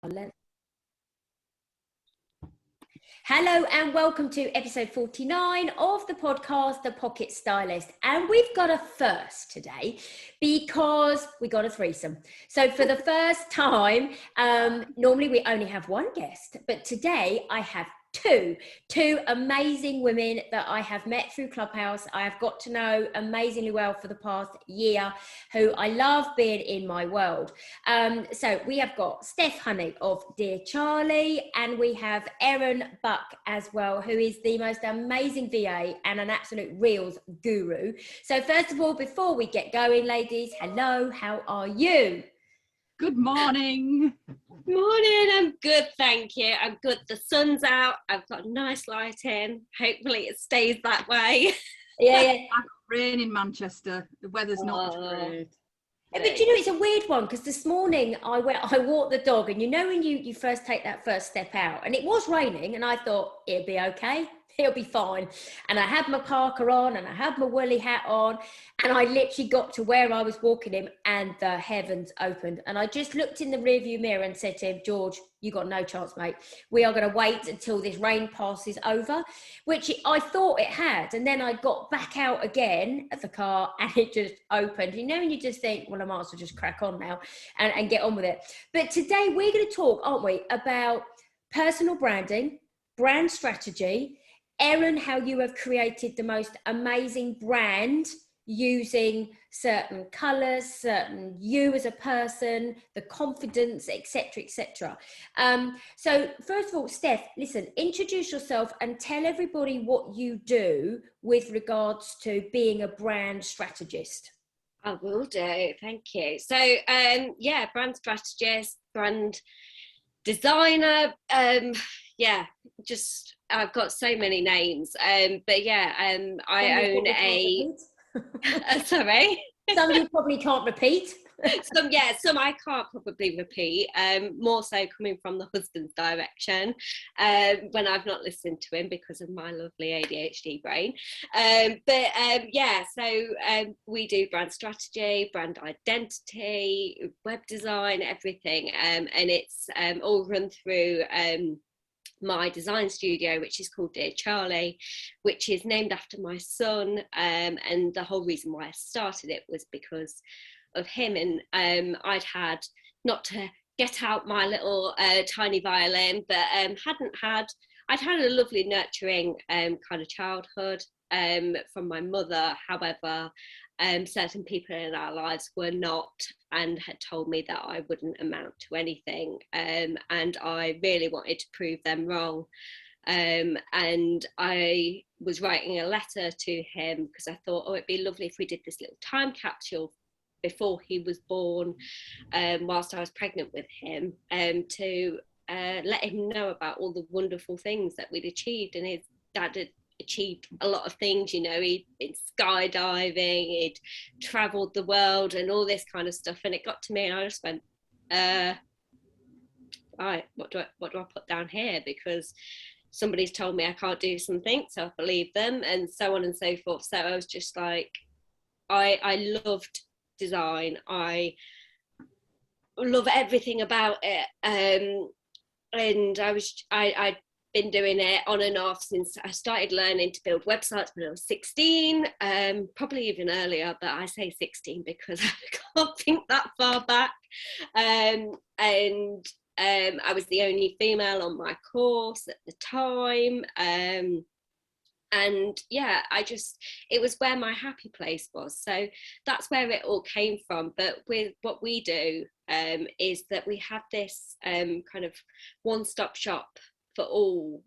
Hello and welcome to episode 49 of the podcast, The Pocket Stylist. And we've got a first today because we got a threesome. So for the first time, normally we only have one guest, but today I have two amazing women that I have met through Clubhouse. I have got to know amazingly well for the past year, who I love being in my world. So we have got Steph Honey of Dear Charlie, and we have Erin Buck as well, who is the most amazing VA and an absolute reels guru. So first of all, before we get going, ladies, hello, how are you? Good morning. Morning, I'm good, thank you. I'm good. The sun's out. I've got nice lighting. Hopefully it stays that way. Yeah. I've got rain in Manchester. The weather's not great. But you know, it's a weird one because this morning I walked the dog, and you know when you first take that first step out, and it was raining, and I thought it'll be okay. It'll be fine. And I had my parka on and I had my woolly hat on, and I literally got to where I was walking him and the heavens opened. And I just looked in the rearview mirror and said to him, George, you got no chance, mate. We are going to wait until this rain passes over, which I thought it had. And then I got back out again of the car and it just opened. You know, and you just think, well, I might as well just crack on now and get on with it. But today we're going to talk, aren't we, about personal branding, brand strategy. Erin, how you have created the most amazing brand using certain colours, certain you as a person, the confidence, etc., etc. So first of all, Steph, listen, introduce yourself and tell everybody what you do with regards to being a brand strategist. I will do, thank you. So, brand strategist, brand designer, I've got so many names, I own a sorry, some you probably can't repeat. some I can't probably repeat, more so coming from the husband's direction, when I've not listened to him because of my lovely ADHD brain. We do brand strategy, brand identity, web design, everything, and it's all run through my design studio, which is called Dear Charlie, which is named after my son, and the whole reason why I started it was because of him. And I'd had, not to get out my little tiny violin, but I'd had a lovely nurturing kind of childhood from my mother. However, certain people in our lives were not, and had told me that I wouldn't amount to anything, and I really wanted to prove them wrong. And I was writing a letter to him because I thought, it'd be lovely if we did this little time capsule before he was born, whilst I was pregnant with him, to let him know about all the wonderful things that we'd achieved. And his dad had achieved a lot of things, you know, he'd been skydiving, he'd travelled the world and all this kind of stuff. And it got to me and I just went, right, what do I put down here? Because somebody's told me I can't do something, so I believe them, and so on and so forth. So I was just like, I loved design, I love everything about it, and I'd been doing it on and off since I started learning to build websites when I was 16, probably even earlier, but I say 16 because I can't think that far back. I was the only female on my course at the time, and yeah, it was where my happy place was. So that's where it all came from. But with what we do, is that we have this kind of one-stop shop for all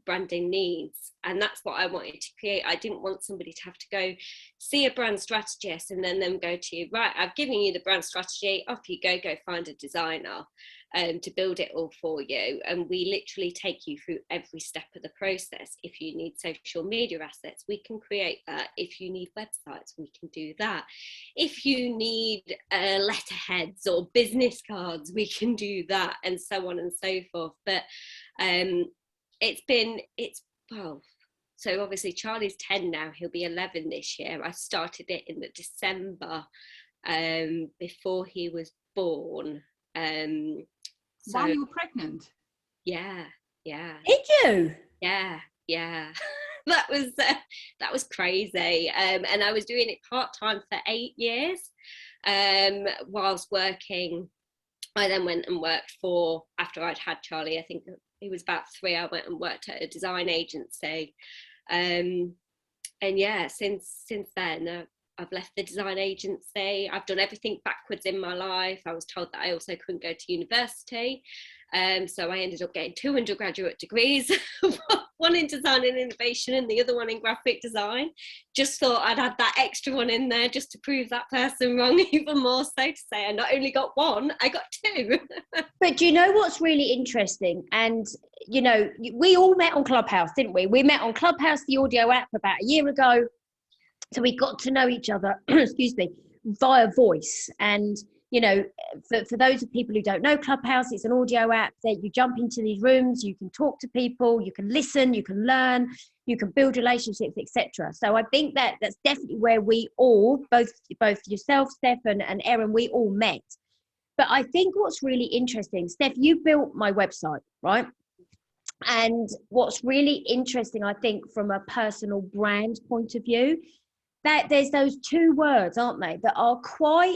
branding needs, and that's what I wanted to create. I didn't want somebody to have to go see a brand strategist and then them go to you, right, I've given you the brand strategy, off you go find a designer to build it all for you. And we literally take you through every step of the process. If you need social media assets, we can create that. If you need websites, we can do that. If you need letterheads or business cards, we can do that, and so on and so forth. But so obviously Charlie's 10 now, he'll be 11 this year. I started it in the December before he was born. So while you were pregnant? yeah. Did you? Yeah. That was crazy. And I was doing it part-time for 8 years. Whilst working, I then went and worked after I'd had Charlie, I think it was about 3, I went and worked at a design agency. And yeah, since then, I've left the design agency. I've done everything backwards in my life. I was told that I also couldn't go to university. So I ended up getting 2 undergraduate degrees, one in design and innovation and the other one in graphic design. Just thought I'd add that extra one in there just to prove that person wrong even more, so to say. I not only got 1, I got 2. But do you know what's really interesting? And, you know, we all met on Clubhouse, didn't we? We met on Clubhouse, the audio app, about a year ago. So we got to know each other, excuse me, via voice. And, you know, for those of people who don't know Clubhouse, it's an audio app that you jump into these rooms, you can talk to people, you can listen, you can learn, you can build relationships, etc. So I think that's definitely where we all, both yourself, Steph, and Erin, we all met. But I think what's really interesting, Steph, you built my website, right? And what's really interesting, I think, from a personal brand point of view, that there's those 2 words, aren't they, that are quite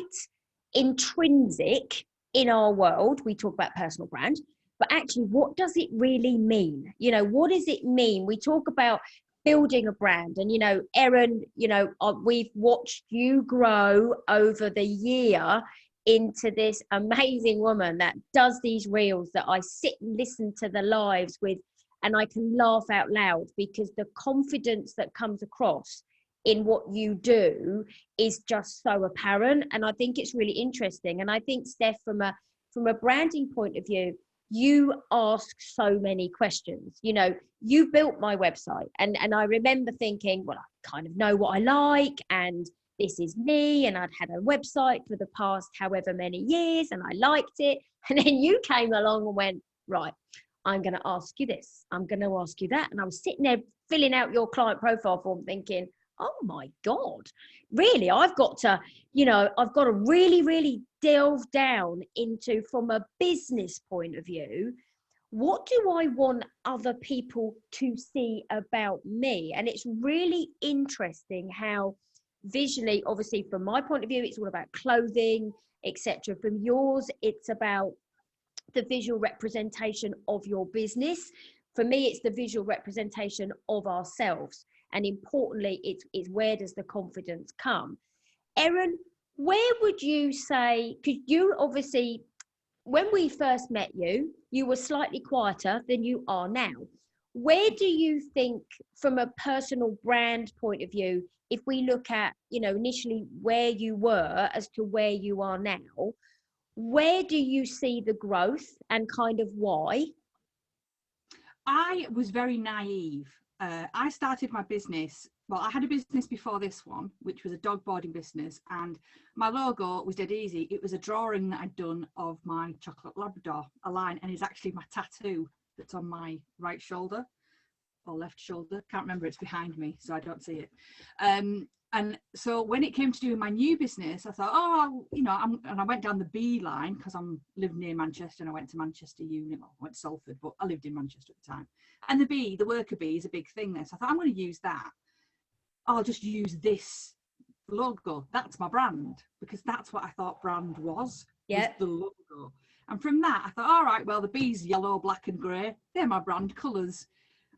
intrinsic in our world. We talk about personal brand, but actually, what does it really mean? You know, what does it mean? We talk about building a brand, and, you know, Erin, you know, we've watched you grow over the year into this amazing woman that does these reels that I sit and listen to the lives with, and I can laugh out loud because the confidence that comes across in what you do is just so apparent. And I think it's really interesting. And I think, Steph, from a branding point of view, you ask so many questions. You know, you built my website, and I remember thinking, well, I kind of know what I like, and this is me, and I'd had a website for the past however many years, and I liked it. And then you came along and went, right, I'm going to ask you this, I'm going to ask you that. And I was sitting there filling out your client profile form thinking, oh my God, really, I've got to really, really delve down into, from a business point of view, what do I want other people to see about me? And it's really interesting how visually, obviously from my point of view, it's all about clothing, etc. From yours, it's about the visual representation of your business. For me, it's the visual representation of ourselves. And importantly, it's where does the confidence come? Erin, where would you say, because you obviously, when we first met you, you were slightly quieter than you are now. Where do you think, from a personal brand point of view, if we look at, you know, initially where you were as to where you are now, where do you see the growth and kind of why? I was very naive. I started my business, well, I had a business before this one, which was a dog boarding business, and my logo was dead easy. It was a drawing that I'd done of my chocolate Labrador, a line, and it's actually my tattoo that's on my right shoulder or left shoulder. Can't remember, it's behind me, so I don't see it. And so when it came to doing my new business, I thought, oh, you know, and I went down the B line because I'm lived near Manchester, and I went to Manchester Uni, well, I went to Salford, but I lived in Manchester at the time. And the worker bee is a big thing there. So I thought, I'm going to use that. I'll just use this logo. That's my brand, because that's what I thought brand was the logo. And from that, I thought, all right, well, the bee's yellow, black and grey. They're my brand colours.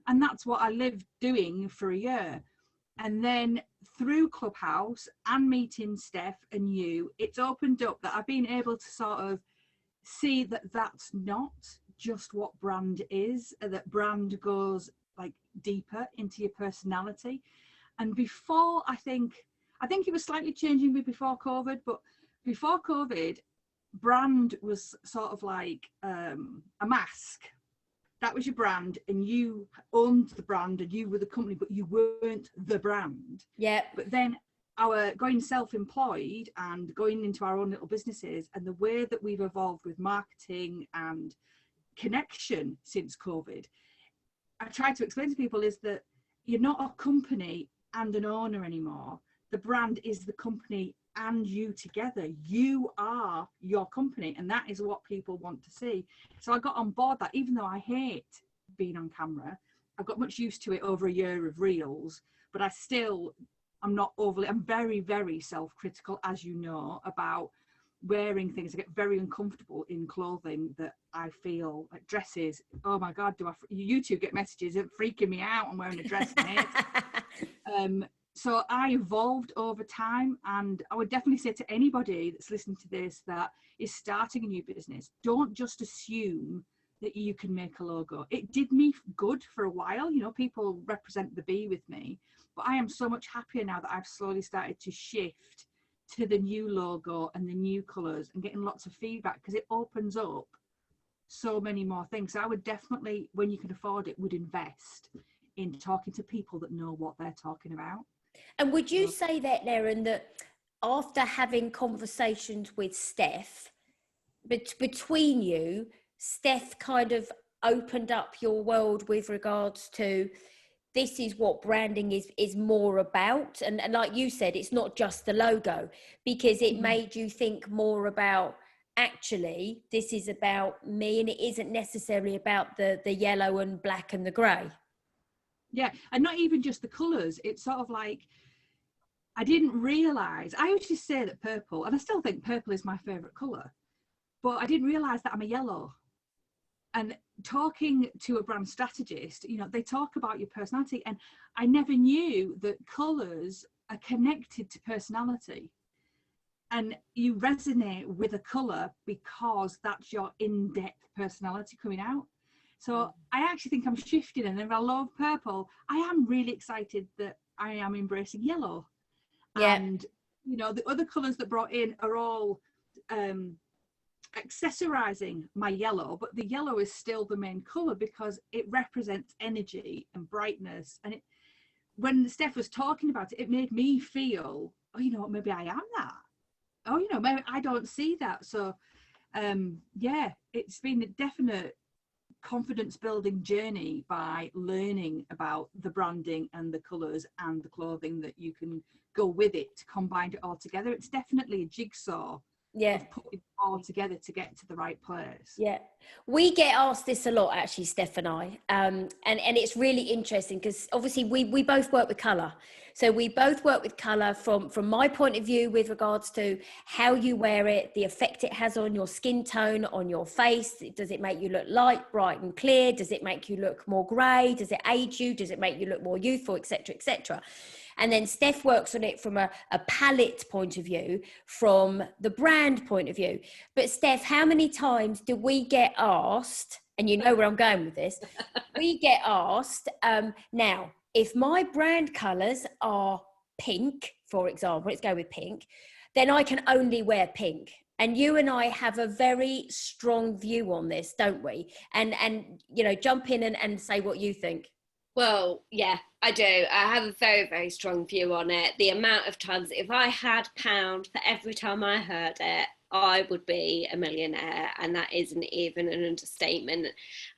And that's what I lived doing for a year. And then through Clubhouse and meeting Steph and you, it's opened up that I've been able to sort of see that that's not just what brand is, that brand goes like deeper into your personality. And before, I think it was slightly changing before COVID, but before COVID, brand was sort of like a mask. That was your brand, and you owned the brand, and you were the company, but you weren't the brand. Yeah. But then our going self-employed and going into our own little businesses, and the way that we've evolved with marketing and connection since COVID, I try to explain to people is that you're not a company and an owner anymore. The brand is the company and you together. You are your company, and that is what people want to see. So I got on board that, even though I hate being on camera. I've got much used to it over a year of reels, but I'm very, very self-critical, as you know, about wearing things. I get very uncomfortable in clothing that I feel like dresses. Oh my God, you two get messages of freaking me out. I'm wearing a dress. So I evolved over time, and I would definitely say to anybody that's listening to this that is starting a new business, don't just assume that you can make a logo. It did me good for a while. You know, people represent the bee with me, but I am so much happier now that I've slowly started to shift to the new logo and the new colours and getting lots of feedback, because it opens up so many more things. So I would definitely, when you can afford it, would invest in talking to people that know what they're talking about. And would you say that, Erin, that after having conversations with Steph, between you, Steph kind of opened up your world with regards to this is what branding is more about? And like you said, it's not just the logo, because it made you think more about, actually, this is about me, and it isn't necessarily about the yellow and black and the grey. Yeah, and not even just the colours. It's sort of like, I didn't realise, I used to say that purple, and I still think purple is my favourite colour, but I didn't realise that I'm a yellow. And talking to a brand strategist, you know, they talk about your personality, and I never knew that colours are connected to personality. And you resonate with a colour because that's your in-depth personality coming out. So I actually think I'm shifting, and if I love purple, I am really excited that I am embracing yellow. Yeah. And, you know, the other colours that brought in are all accessorizing my yellow, but the yellow is still the main colour because it represents energy and brightness. And it, when Steph was talking about it, it made me feel, oh, you know what, maybe I am that. Oh, you know, maybe I don't see that. So, yeah, it's been a definite confidence building journey by learning about the branding and the colours and the clothing that you can go with it to combine it all together. It's definitely a jigsaw of putting it all together to get to the right place. Yeah, we get asked this a lot, actually, Steph and I, and it's really interesting because obviously we both work with colour. So we both work with colour from my point of view with regards to how you wear it, the effect it has on your skin tone, on your face. Does it make you look light, bright and clear? Does it make you look more grey? Does it age you? Does it make you look more youthful, etc., etc.? And then Steph works on it from a palette point of view, from the brand point of view. But Steph, how many times do we get asked, and you know where I'm going with this, we get asked, now, if my brand colours are pink, for example, let's go with pink, then I can only wear pink. And you and I have a very strong view on this, don't we? And you know, jump in and say what you think. Well, yeah, I do. I have a very, very strong view on it. The amount of times, if I had pound for every time I heard it, I would be a millionaire, and that isn't even an understatement.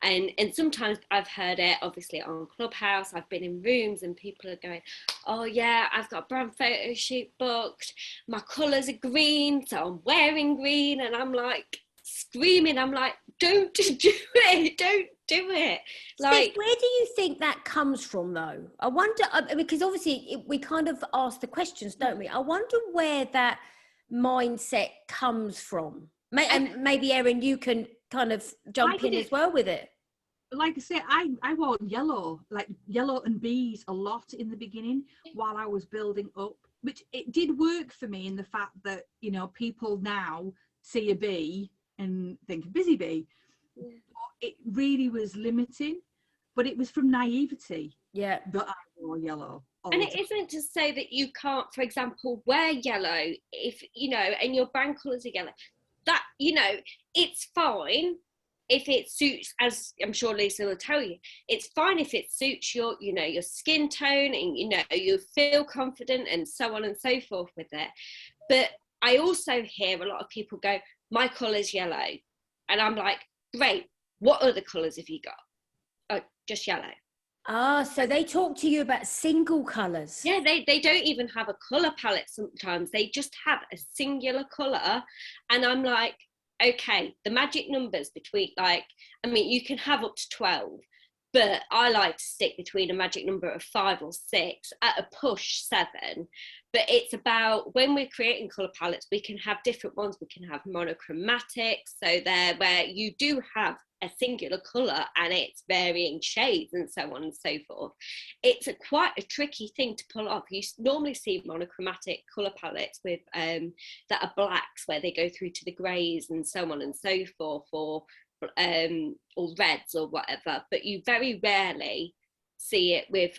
And sometimes I've heard it, obviously, on Clubhouse. I've been in rooms and people are going, oh yeah, I've got a brand photo shoot booked. My colours are green, so I'm wearing green. And I'm like screaming, I'm like, don't do it, don't do it. Like, Steph, where do you think that comes from, though? I wonder, because obviously we kind of ask the questions, don't we? I wonder where that mindset comes from. And maybe, Erin, you can kind of jump in as well with it. Like I say, I wore yellow, like yellow and bees a lot in the beginning while I was building up, which it did work for me in the fact that, you know, people now see a bee and think a busy bee. Yeah. It really was limiting, but it was from naivety that I wore yellow. And it isn't to say that you can't, for example, wear yellow if, you know, and your brand colours are yellow. That, you know, it's fine if it suits, as I'm sure Lisa will tell you, it's fine if it suits your, you know, your skin tone, and, you know, you feel confident and so on and so forth with it. But I also hear a lot of people go, my colour's yellow. And I'm like, great, what other colours have you got? Oh, just yellow. So they talk to you about single colours. Yeah, they don't even have a colour palette sometimes. They just have a singular colour. And I'm like, okay, the magic numbers between, like, I mean, you can have up to 12, but I like to stick between a magic number of 5 or 6, at a push 7. But it's about, when we're creating colour palettes, we can have different ones. We can have monochromatic, so they're where you do have a singular colour and it's varying shades and so on and so forth. It's quite a tricky thing to pull off. You normally see monochromatic colour palettes with that are blacks, where they go through to the greys and so on and so forth, or reds or whatever, but you very rarely see it with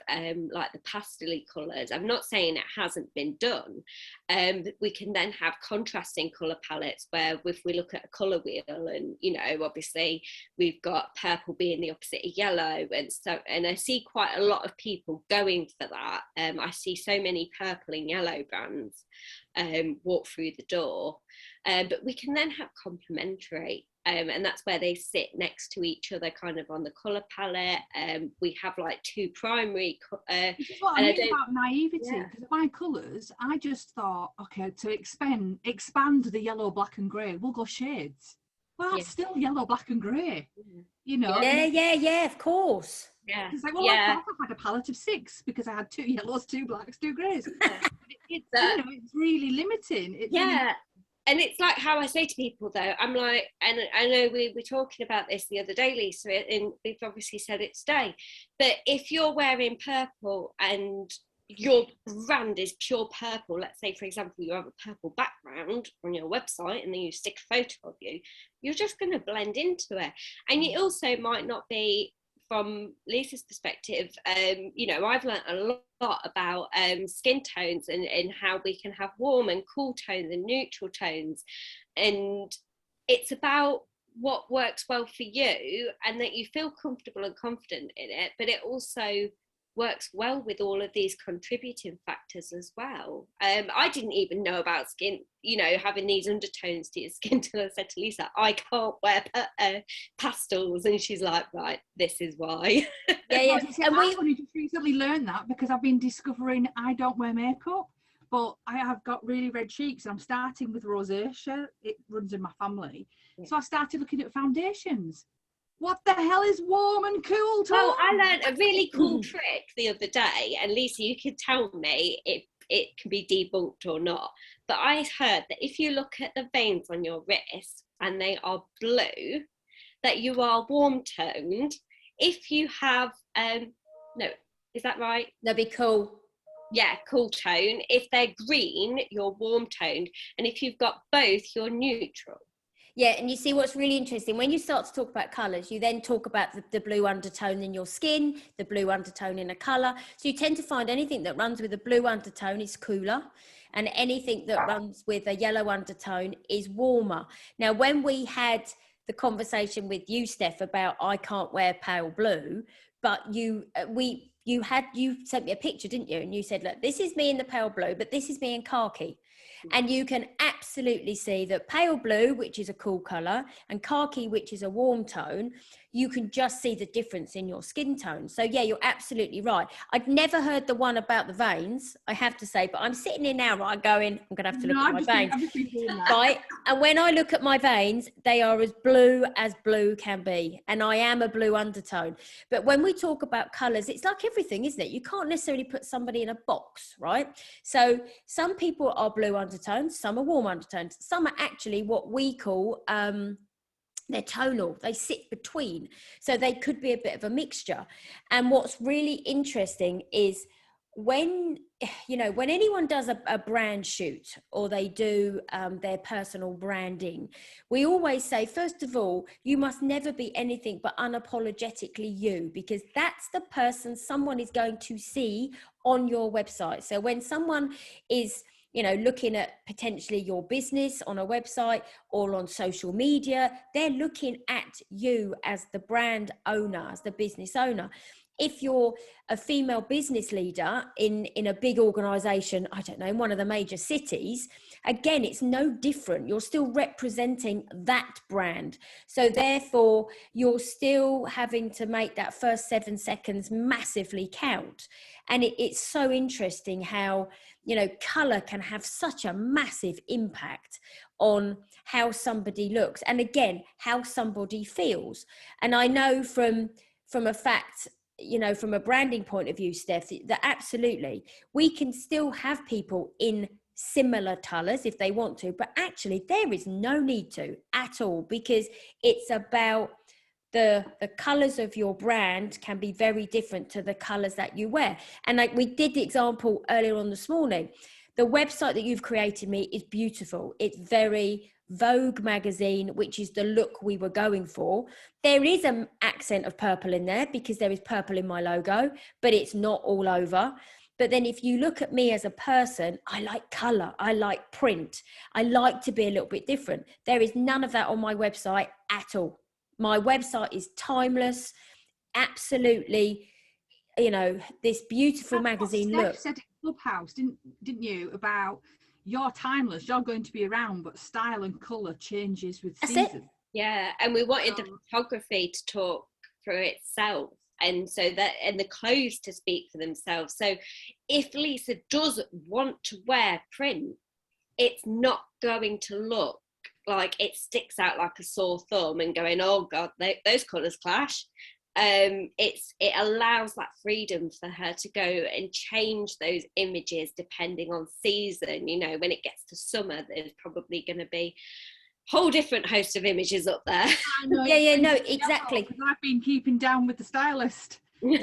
like the pastel-y colours. I'm not saying it hasn't been done. We can then have contrasting colour palettes, where if we look at a colour wheel, and you know, obviously we've got purple being the opposite of yellow, and I see quite a lot of people going for that. I see so many purple and yellow brands walk through the door, but we can then have complementary. And that's where they sit next to each other, kind of on the colour palette. We have like 2 primary. This is what I mean about naivety, because my colours, I just thought, okay, to expand the yellow, black and grey, we'll go shades. Well, that's still yellow, black and grey, you know. Yeah, of course. Yeah. It's like, well, I thought I had a palette of 6 because I had 2 yellows, 2 blacks, 2 greys. It's, you know, it's really limiting. And it's like how I say to people, though, I'm like, and I know we were talking about this the other day, Lisa, and we've obviously said it today, but if you're wearing purple and your brand is pure purple, let's say, for example, you have a purple background on your website and then you stick a photo of you, you're just going to blend into it. And it also might not be, from Lisa's perspective, you know, I've learned a lot about skin tones and how we can have warm and cool tones and neutral tones. And it's about what works well for you and that you feel comfortable and confident in it, but it also works well with all of these contributing factors as well. I didn't even know about skin, you know, having these undertones to your skin till I said to Lisa, I can't wear pastels, and she's like, right, this is why. Yeah. And I've only just recently learned that, because I've been discovering I don't wear makeup, but I have got really red cheeks and I'm starting with rosacea. It runs in my family. So I started looking at foundations. What the hell is warm and cool tone? Well, I learned a really cool trick the other day, and Lisa, you can tell me if it can be debunked or not, but I heard that if you look at the veins on your wrist and they are blue, that you are warm toned. If you have no, is that right? That'd be cool. Yeah, cool tone. If they're green, you're warm toned, and if you've got both, you're neutral. Yeah, and you see what's really interesting, when you start to talk about colours, you then talk about the blue undertone in your skin, the blue undertone in a colour. So you tend to find anything that runs with a blue undertone is cooler, and anything that runs with a yellow undertone is warmer. Now, when we had the conversation with you, Steph, about I can't wear pale blue, but you sent me a picture, didn't you? And you said, look, this is me in the pale blue, but this is me in khaki. And you can absolutely see that pale blue, which is a cool colour, and khaki, which is a warm tone, you can just see the difference in your skin tone. So yeah, you're absolutely right. I'd never heard the one about the veins, I have to say, but I'm sitting here now, right, going, I'm going to have to look at my veins. Right? And when I look at my veins, they are as blue can be. And I am a blue undertone. But when we talk about colours, it's like everything, isn't it? You can't necessarily put somebody in a box, right? So some people are blue undertones, some are warm undertones, some are actually what we call they're tonal, they sit between, so they could be a bit of a mixture. And what's really interesting is when anyone does a brand shoot, or they do their personal branding, we always say, first of all, you must never be anything but unapologetically you, because that's the person someone is going to see on your website. So when someone is looking at potentially your business on a website or on social media, they're looking at you as the brand owner, as the business owner. If you're a female business leader in a big organization, I don't know, in one of the major cities, again, it's no different. You're still representing that brand. So therefore, you're still having to make that first 7 seconds massively count. And it's so interesting how, you know, color can have such a massive impact on how somebody looks, and again, how somebody feels. And I know from a fact, you know, from a branding point of view, Steph, that absolutely we can still have people in similar colors if they want to, but actually there is no need to at all, because it's about the colors of your brand can be very different to the colors that you wear. And like we did the example earlier on this morning, the website that you've created me is beautiful. It's very Vogue magazine, which is the look we were going for. There is an accent of purple in there because there is purple in my logo, but it's not all over. But then if you look at me as a person, I like color, I like print, I like to be a little bit different. There is none of that on my website at all. My website is timeless, absolutely, you know, this beautiful magazine Steph look. said in Clubhouse, didn't you, about you're timeless, you're going to be around, but style and colour changes with season. Yeah, and we wanted the photography to talk for itself, and so that, and the clothes to speak for themselves. So if Lisa does want to wear print, it's not going to look like it sticks out like a sore thumb and going, oh God, those colours clash. It allows that freedom for her to go and change those images depending on season. You know, when it gets to summer, there's probably going to be a whole different host of images up there. Yeah, no, exactly. I've been keeping down with the stylist. But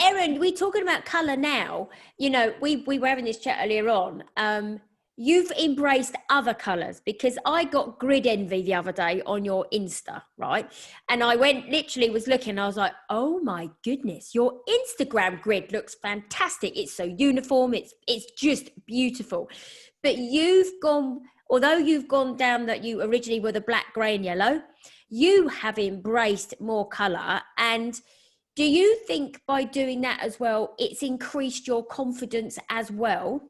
Erin, we're talking about colour now. You know, we were having this chat earlier on. You've embraced other colours, because I got grid envy the other day on your Insta, right? And I literally was looking, I was like, oh my goodness, your Instagram grid looks fantastic. It's so uniform. It's just beautiful. But although you've gone down that you originally were the black, grey and yellow, you have embraced more colour. And do you think by doing that as well, it's increased your confidence as well?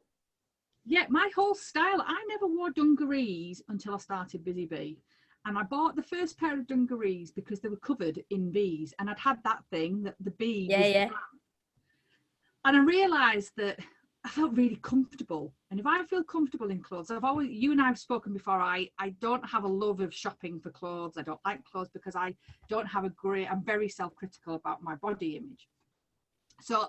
Yeah, my whole style, I never wore dungarees until I started Bizzy Bee. And I bought the first pair of dungarees because they were covered in bees. And I'd had that thing that the bee was the brand. And I realised that I felt really comfortable. And if I feel comfortable in clothes, you and I have spoken before, I don't have a love of shopping for clothes. I don't like clothes because I don't have I'm very self-critical about my body image. So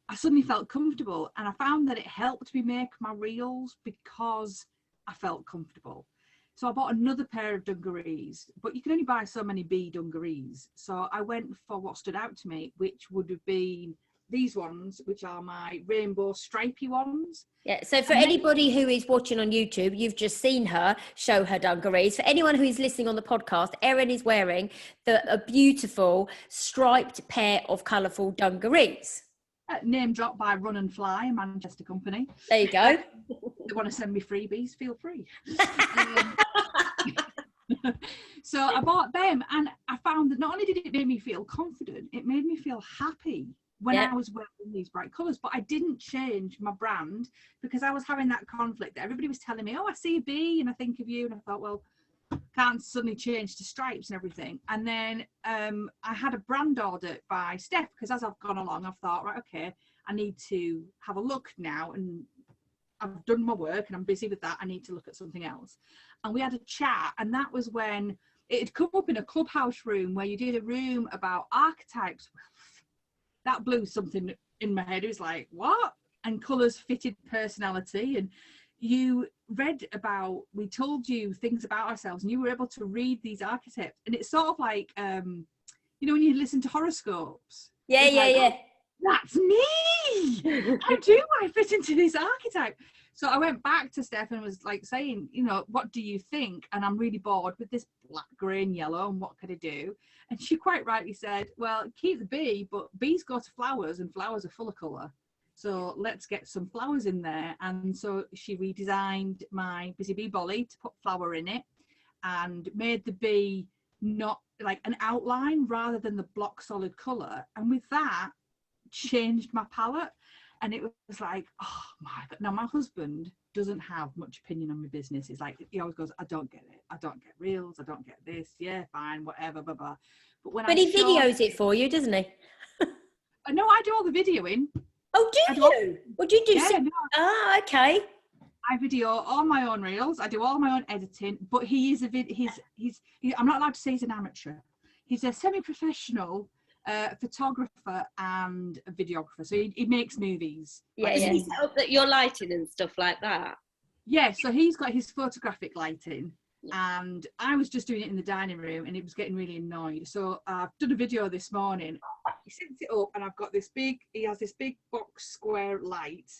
I suddenly felt comfortable, and I found that it helped me make my reels because I felt comfortable. So I bought another pair of dungarees, but you can only buy so many bee dungarees. So I went for what stood out to me, which would have been these ones, which are my rainbow stripy ones. Yeah, so for anybody who is watching on YouTube, you've just seen her show her dungarees. For anyone who is listening on the podcast, Erin is wearing a beautiful striped pair of colourful dungarees. Name dropped by Run and Fly, a Manchester company. There you go. They want to send me freebies, feel free. So I bought them, and I found that not only did it make me feel confident, it made me feel happy when I was wearing these bright colours. But I didn't change my brand because I was having that conflict that everybody was telling me, oh, I see a bee and I think of you. And I thought, well, can't suddenly change to stripes and everything. And then I had a brand audit by Steph, because as I've gone along, I've thought, right, okay, I need to have a look now, and I've done my work and I'm busy with that. I need to look at something else. And we had a chat, and that was when it had come up in a Clubhouse room where you did a room about archetypes. That blew something in my head. It was like, what? And colours fitted personality. And you read about, we told you things about ourselves, and you were able to read these archetypes. And it's sort of like, you know, when you listen to horoscopes. Yeah. Oh, that's me. How do I fit into this archetype? So I went back to Steph and was like saying, you know, what do you think? And I'm really bored with this black, grey and yellow, and what could I do? And she quite rightly said, well, keep the bee, but bees go to flowers, and flowers are full of colour. So let's get some flowers in there. And so she redesigned my Bizzy Bee Bolly to put flower in it, and made the bee not like an outline rather than the block solid colour. And with that, changed my palette. And it was like, oh my God. Now my husband doesn't have much opinion on my business. It's like, he always goes, I don't get it. I don't get reels. I don't get this. Yeah, fine, whatever, blah, blah. But he videos it for you, doesn't he? No, I do all the videoing. Oh, do you? What do you do? Yeah, no. Ah, okay. I video all my own reels. I do all my own editing. But he is I'm not allowed to say he's an amateur. He's a semi-professional photographer and a videographer. So he makes movies. Yeah, Does yeah. he set up your lighting and stuff like that? Yeah, so he's got his photographic lighting. And I was just doing it in the dining room and it was getting really annoyed. So I've done a video this morning. He sets it up and I've got he has this big box square light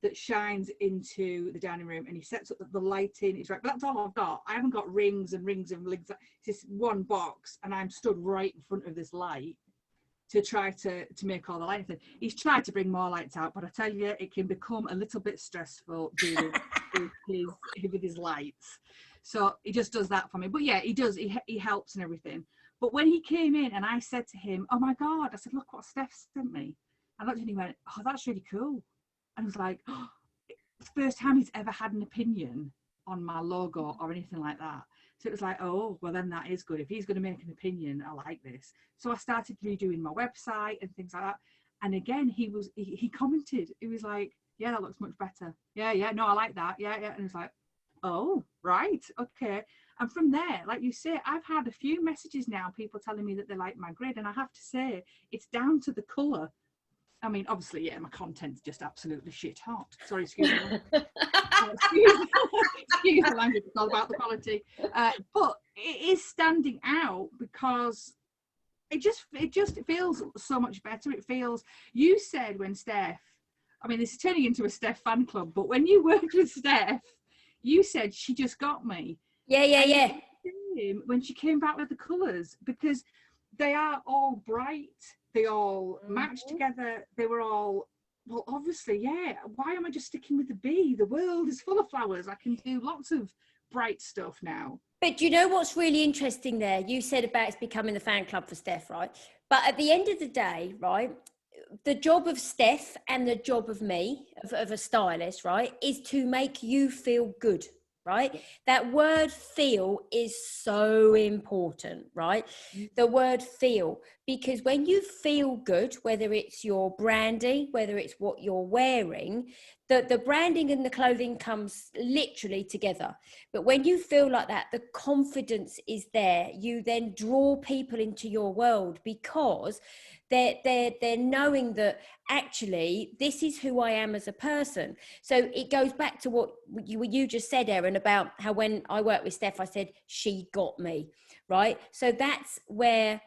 that shines into the dining room, and he sets up the lighting. It's right, but that's all I've got. I haven't got rings and rings. It's this one box, and I'm stood right in front of this light to try to make all the lights. He's tried to bring more lights out, but I tell you, it can become a little bit stressful doing with his lights. So he just does that for me. But yeah, he does. He helps and everything. But when he came in and I said to him, "Oh my God," I said, "Look what Steph sent me." I looked at him and he went, "Oh, that's really cool." And I was like, oh, it's the first time he's ever had an opinion on my logo or anything like that. So it was like, oh, well, then that is good. If he's going to make an opinion, I like this. So I started redoing my website and things like that. And again, he commented. He was like, yeah, that looks much better. Yeah, no, I like that. Yeah. And it was like, oh, right, okay. And from there, like you say, I've had a few messages now, people telling me that they like my grid. And I have to say, it's down to the colour. I mean, obviously, yeah, my content's just absolutely shit hot. Sorry, excuse me. Excuse the language, it's all about the quality. But it is standing out because it just feels so much better. It feels, you said when Steph, I mean, this is turning into a Steph fan club, but when you worked with Steph, you said she just got me. Yeah. When she came back with the colours, because they are all bright. They all matched together. They were all, well, obviously, yeah. Why am I just sticking with the bee? The world is full of flowers. I can do lots of bright stuff now. But you know what's really interesting there? You said about it's becoming the fan club for Steph, right? But at the end of the day, right, the job of Steph and the job of me, of a stylist, right, is to make you feel good. Right? That word feel is so important, right? The word feel, because when you feel good, whether it's your branding, whether it's what you're wearing, the branding and the clothing comes literally together. But when you feel like that, the confidence is there. You then draw people into your world because they're knowing that actually this is who I am as a person. So it goes back to what you just said, Erin, about how when I worked with Steph, I said, she got me, right? So that's where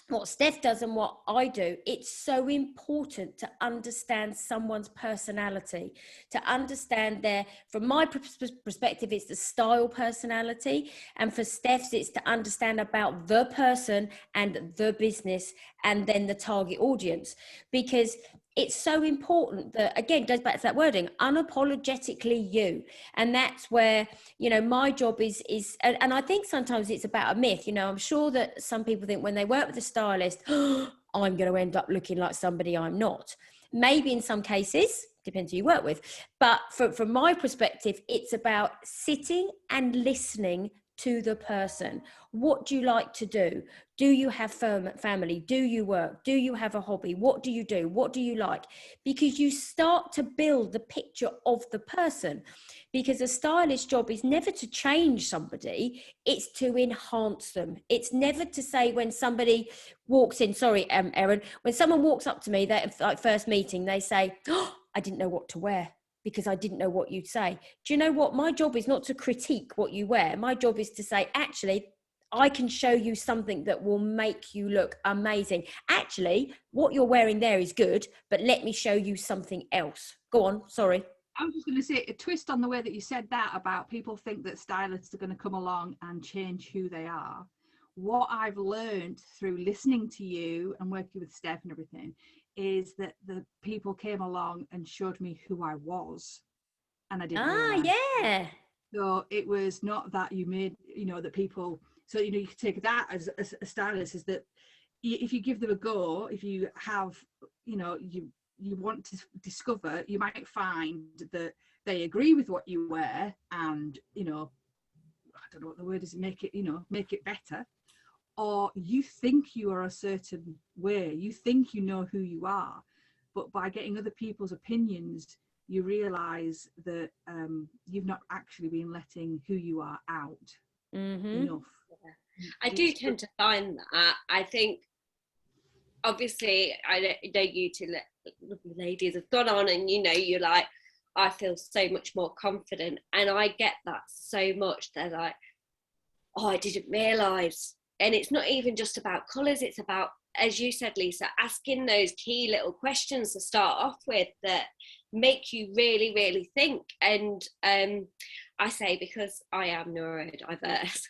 what Steph does and what I do, it's so important to understand someone's personality, to understand from my perspective, it's the style personality. And for Steph's, it's to understand about the person and the business and then the target audience, because it's so important that, again, goes back to that wording, unapologetically you. And that's where, you know, my job is, and I think sometimes it's about a myth. You know, I'm sure that some people think when they work with a stylist, oh, I'm going to end up looking like somebody I'm not. Maybe in some cases, depends who you work with. But from my perspective, it's about sitting and listening to the person. What do you like to do? Do you have family? Do you work? Do you have a hobby? What do you do? What do you like? Because you start to build the picture of the person. Because a stylist job is never to change somebody, it's to enhance them. It's never to say when somebody walks in, sorry, Erin, when someone walks up to me, that like first meeting, they say, oh, I didn't know what to wear, because I didn't know what you'd say. Do you know what? My job is not to critique what you wear. My job is to say, actually, I can show you something that will make you look amazing. Actually, what you're wearing there is good, but let me show you something else. Go on, sorry. I was just going to say, a twist on the way that you said that about people think that stylists are going to come along and change who they are. What I've learned through listening to you and working with Steph and everything is that the people came along and showed me who I was, and I didn't realize. Yeah. So it was not that you made, you know, that people, so, you know, you could take that as a stylist, is that if you give them a go, if you have, you know, you want to discover, you might find that they agree with what you wear and, you know, I don't know what the word is, make it, you know, make it better, or you think you are a certain way, you think you know who you are, but by getting other people's opinions, you realise that you've not actually been letting who you are out enough. I do tend to find that. I think, obviously, I know you two lovely ladies have gone on and, you know, you're like, I feel so much more confident. And I get that so much. They're like, oh, I didn't realise. And it's not even just about colours. It's about, as you said, Lisa, asking those key little questions to start off with that make you really, really think. And I say, because I am neurodiverse,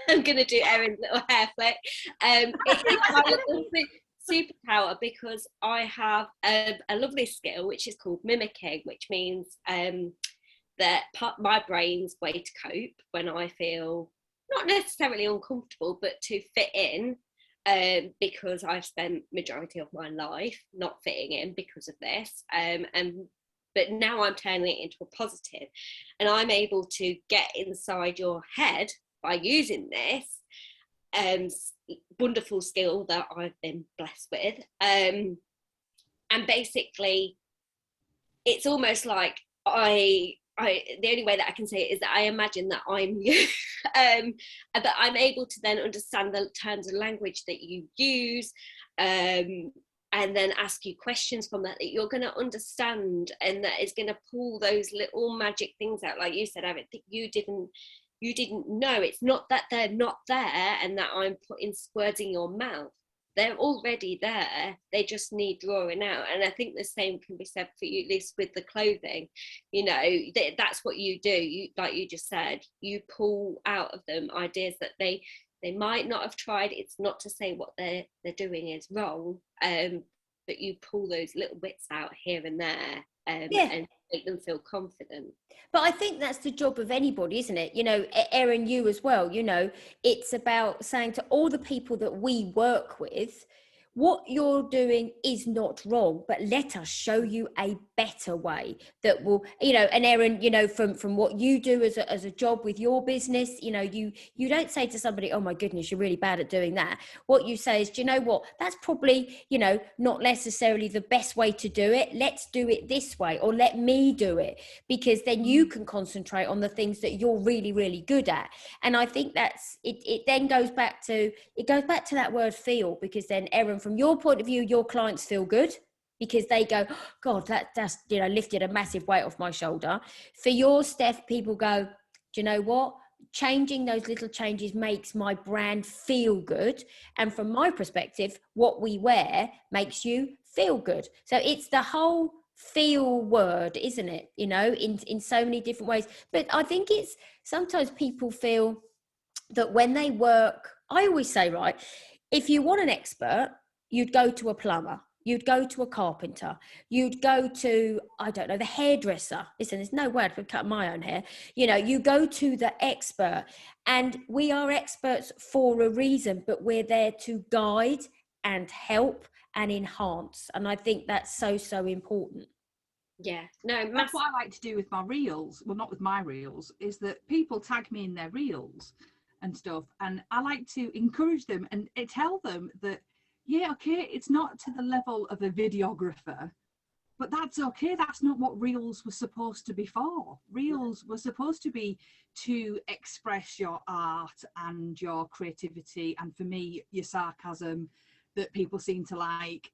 I'm going to do Erin's little hair flick. It's my little superpower, because I have a lovely skill which is called mimicking, which means that my brain's way to cope when I feel not necessarily uncomfortable, but to fit in, because I've spent majority of my life not fitting in because of this, but now I'm turning it into a positive, and I'm able to get inside your head by using this wonderful skill that I've been blessed with, and basically it's almost like the only way that I can say it is that I imagine that I'm you, but I'm able to then understand the terms of language that you use, and then ask you questions from that you're going to understand, and that is going to pull those little magic things out, like you said, Erin, that you didn't know. It's not that they're not there and that I'm putting words in your mouth. They're already there. They just need drawing out. And I think the same can be said for you, at least with the clothing. You know, that's what you do. You, like you just said, you pull out of them ideas that they might not have tried. It's not to say what they're doing is wrong, but you pull those little bits out here and there, and make them feel confident. But I think that's the job of anybody, isn't it? You know, Erin, you as well, you know, it's about saying to all the people that we work with, what you're doing is not wrong, but let us show you a better way that will, you know, and Erin, you know, from what you do as a job with your business, you know, you don't say to somebody, oh my goodness, you're really bad at doing that. What you say is, do you know what, that's probably, you know, not necessarily the best way to do it. Let's do it this way, or let me do it, because then you can concentrate on the things that you're really, really good at. And I think that's, it then goes back to that word feel, because then Erin, from your point of view, your clients feel good because they go, oh, God, that's, you know, lifted a massive weight off my shoulder. For your Steph, people go, do you know what? Changing those little changes makes my brand feel good. And from my perspective, what we wear makes you feel good. So it's the whole feel word, isn't it? You know, in so many different ways. But I think it's sometimes people feel that when they work, I always say, right, if you want an expert, you'd go to a plumber, you'd go to a carpenter, you'd go to, I don't know, the hairdresser. Listen, there's no way I could cut my own hair. You know, you go to the expert, and we are experts for a reason, but we're there to guide and help and enhance. And I think that's so, so important. Yeah, no, that's what I like to do with my reels. Well, not with my reels, is that people tag me in their reels and stuff, and I like to encourage them and tell them that, yeah, okay, it's not to the level of a videographer, but that's okay. That's not what reels were supposed to be for. Reels were supposed to be to express your art and your creativity, and for me, your sarcasm that people seem to like.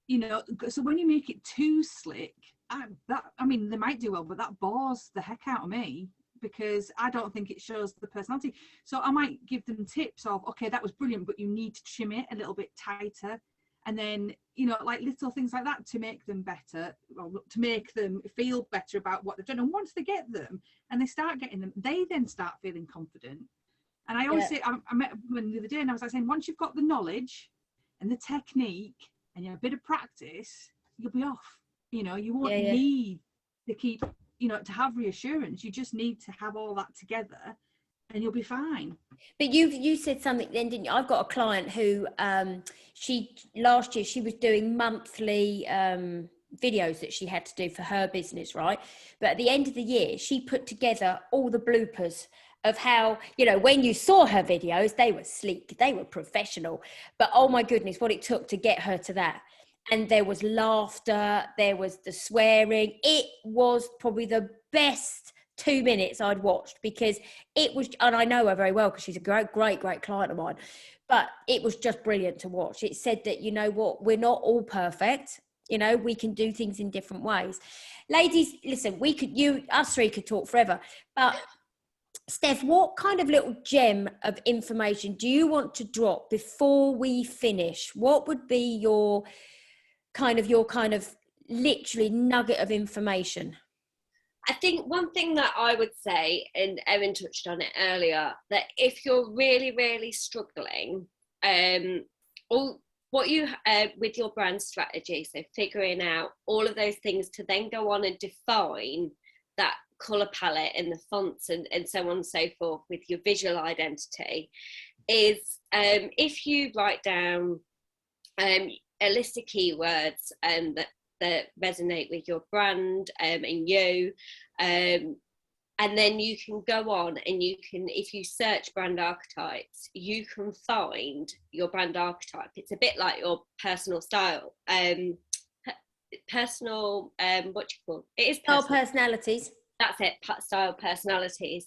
You know, so when you make it too slick, I mean, they might do well, but that bores the heck out of me, because I don't think it shows the personality. So I might give them tips of, okay, that was brilliant, but you need to trim it a little bit tighter. And then, you know, like little things like that to make them better, or to make them feel better about what they've done. And once they get them and they start getting them, they then start feeling confident. And I always say, I met a woman the other day, and I was like saying, once you've got the knowledge and the technique and a bit of practice, you'll be off. You know, you won't need to keep, you know, to have reassurance. You just need to have all that together and you'll be fine. But you said something then, didn't you? I've got a client who last year she was doing monthly videos that she had to do for her business, right? But at the end of the year, she put together all the bloopers of how, you know, when you saw her videos, they were sleek, they were professional, but oh my goodness, what it took to get her to that. And there was laughter, there was the swearing. It was probably the best 2 minutes I'd watched, because it was, and I know her very well because she's a great client of mine, but it was just brilliant to watch. It said that, you know what, we're not all perfect. You know, we can do things in different ways. Ladies, listen, us three could talk forever, but Steph, what kind of little gem of information do you want to drop before we finish? What would be your kind of literally nugget of information? I think one thing that I would say, and Erin touched on it earlier, that if you're really, really struggling, all what you with your brand strategy, so figuring out all of those things to then go on and define that colour palette and the fonts and so on and so forth with your visual identity, is if you write down a list of keywords that resonate with your brand and you, and then you can go on and you can, if you search brand archetypes, you can find your brand archetype. It's a bit like your personal style, what do you call it? It is personal personalities. That's it, style personalities.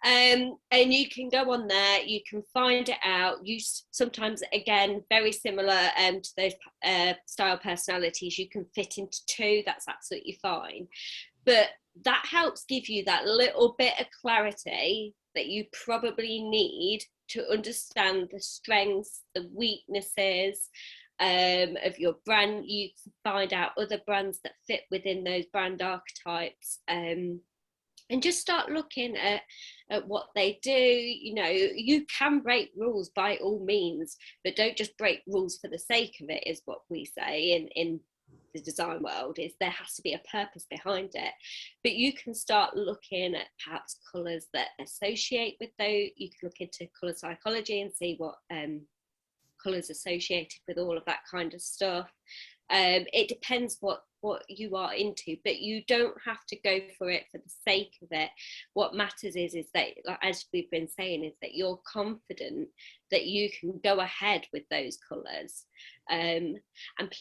And you can go on there, you can find it out. You sometimes, again, very similar to those style personalities, you can fit into 2, that's absolutely fine. But that helps give you that little bit of clarity that you probably need to understand the strengths, the weaknesses of your brand. You can find out other brands that fit within those brand archetypes, and just start looking at what they do. You know, you can break rules by all means, but don't just break rules for the sake of it, is what we say in the design world. Is there has to be a purpose behind it. But you can start looking at perhaps colours that associate with those. You can look into colour psychology and see what colours associated with all of that kind of stuff. It depends what you are into, but you don't have to go for it for the sake of it. What matters is that, like, as we've been saying, is that you're confident that you can go ahead with those colours, and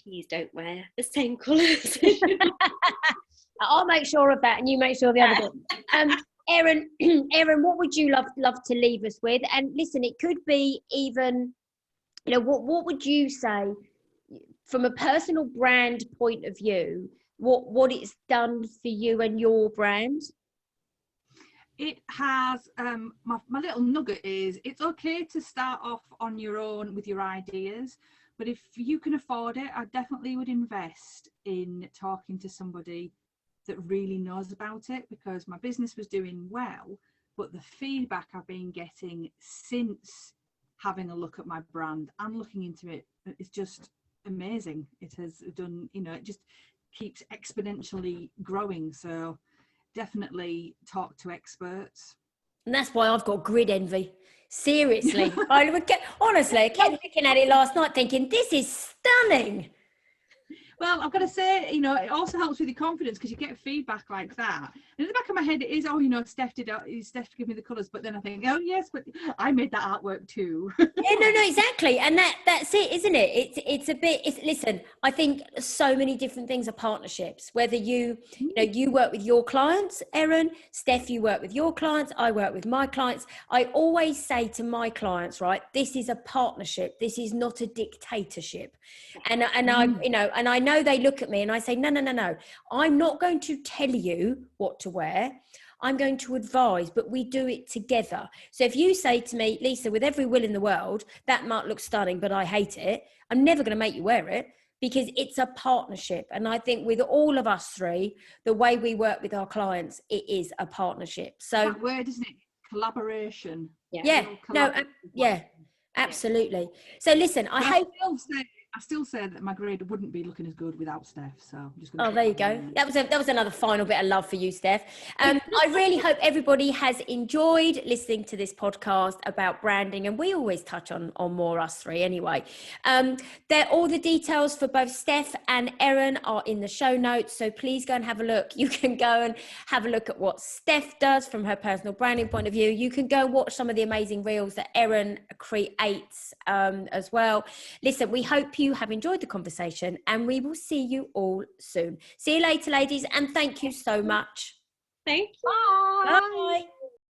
please don't wear the same colours. I'll make sure of that, and you make sure of the other bit. Erin, what would you love to leave us with? And listen, it could be even, you know, what would you say from a personal brand point of view, what it's done for you and your brand? It has, my little nugget is, it's okay to start off on your own with your ideas, but if you can afford it, I definitely would invest in talking to somebody that really knows about it, because my business was doing well, but the feedback I've been getting since having a look at my brand and looking into it is just amazing. It has done, you know, it just keeps exponentially growing. So definitely talk to experts. And that's why I've got grid envy. Seriously. I kept looking at it last night thinking, this is stunning. Well, I've got to say, you know, it also helps with your confidence, because you get feedback like that. And in the back of my head, it is, oh, you know, Steph give me the colours. But then I think, oh, yes, but I made that artwork too. Yeah, no, exactly. And that's it, isn't it? It's a bit, listen, I think so many different things are partnerships. Whether you work with your clients, Erin, Steph, you work with your clients, I work with my clients. I always say to my clients, right, this is a partnership. This is not a dictatorship. And I know they look at me and I say, no. I'm not going to tell you what to wear. I'm going to advise, but we do it together. So if you say to me, Lisa, with every will in the world, that might look stunning, but I hate it, I'm never going to make you wear it, because it's a partnership. And I think with all of us three, the way we work with our clients, it is a partnership. So that word, isn't it? Collaboration. Yeah. Absolutely. So listen, I hope. I still say that my grade wouldn't be looking as good without Steph. So I'm just going to. Oh, there you go. That was another final bit of love for you, Steph. I really hope everybody has enjoyed listening to this podcast about branding, and we always touch on more us three anyway. All the details for both Steph and Erin are in the show notes, so please go and have a look. You can go and have a look at what Steph does from her personal branding point of view. You can go and watch some of the amazing reels that Erin creates as well. Listen, we hope you have enjoyed the conversation, and we will see you all soon. See you later, ladies, and thank you so much. Thank you. Bye. Bye.